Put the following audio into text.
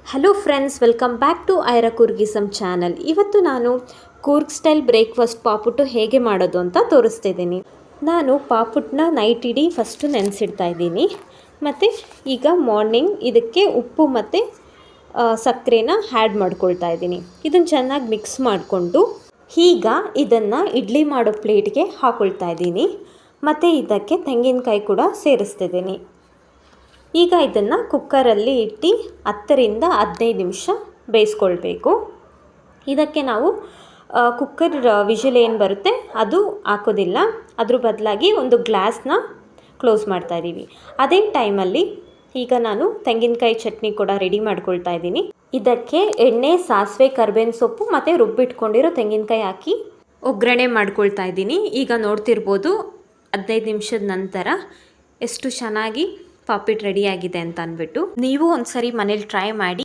Hello friends, welcome back to ಐರಾ ಕೂರ್ಗಿಸಮ್ channel. ಇವತ್ತು ನಾನು ಕೂರ್ಗ್ ಸ್ಟೈಲ್ ಬ್ರೇಕ್ಫಾಸ್ಟ್ ಪಾಪುಟ್ಟು ಹೇಗೆ ಮಾಡೋದು ಅಂತ ತೋರಿಸ್ತಿದ್ದೀನಿ. ನಾನು ಪಾಪುಟ್ಟನ್ನ ನೈಟ್ ಇಡೀ ಫಸ್ಟು ನೆನೆಸಿಡ್ತಾ ಇದ್ದೀನಿ. ಮತ್ತು ಈಗ ಮಾರ್ನಿಂಗ್ ಇದಕ್ಕೆ ಉಪ್ಪು ಮತ್ತು ಸಕ್ಕರೆನ ಆ್ಯಡ್ ಮಾಡ್ಕೊಳ್ತಾ ಇದ್ದೀನಿ. ಇದನ್ನು ಚೆನ್ನಾಗಿ ಮಿಕ್ಸ್ ಮಾಡಿಕೊಂಡು ಈಗ ಇದನ್ನು ಇಡ್ಲಿ ಮಾಡೋ ಪ್ಲೇಟ್ಗೆ ಹಾಕ್ಕೊಳ್ತಾ ಇದ್ದೀನಿ. ಮತ್ತು ಇದಕ್ಕೆ ತೆಂಗಿನಕಾಯಿ ಕೂಡ ಸೇರಿಸ್ತಿದ್ದೀನಿ. ಈಗ ಇದನ್ನು ಕುಕ್ಕರಲ್ಲಿ ಇಟ್ಟು 10ರಿಂದ 15 ನಿಮಿಷ ಬೇಯಿಸ್ಕೊಳ್ಬೇಕು. ಇದಕ್ಕೆ ನಾವು ಕುಕ್ಕರ್ ವಿಷಲ್ ಏನು ಬರುತ್ತೆ ಅದು ಹಾಕೋದಿಲ್ಲ. ಅದ್ರ ಬದಲಾಗಿ ಒಂದು ಗ್ಲಾಸ್ನ ಕ್ಲೋಸ್ ಮಾಡ್ತಾ ಇದ್ದೀವಿ. ಅದೇ ಟೈಮಲ್ಲಿ ಈಗ ನಾನು ತೆಂಗಿನಕಾಯಿ ಚಟ್ನಿ ಕೂಡ ರೆಡಿ ಮಾಡ್ಕೊಳ್ತಾ ಇದ್ದೀನಿ. ಇದಕ್ಕೆ ಎಣ್ಣೆ, ಸಾಸಿವೆ, ಕರಿಬೇವಿನ ಸೊಪ್ಪು ಮತ್ತು ರುಬ್ಬಿಟ್ಕೊಂಡಿರೋ ತೆಂಗಿನಕಾಯಿ ಹಾಕಿ ಒಗ್ಗರಣೆ ಮಾಡ್ಕೊಳ್ತಾ ಇದ್ದೀನಿ. ಈಗ ನೋಡ್ತಿರ್ಬೋದು 15 ನಿಮಿಷದ ನಂತರ ಎಷ್ಟು ಚೆನ್ನಾಗಿ ಪಾಪಿಟ್ ರೆಡಿಯಾಗಿದೆ ಅಂತ ಅಂದ್ಬಿಟ್ಟು. ನೀವು ಒಂದ್ಸರಿ ಮನೇಲಿ ಟ್ರೈ ಮಾಡಿ.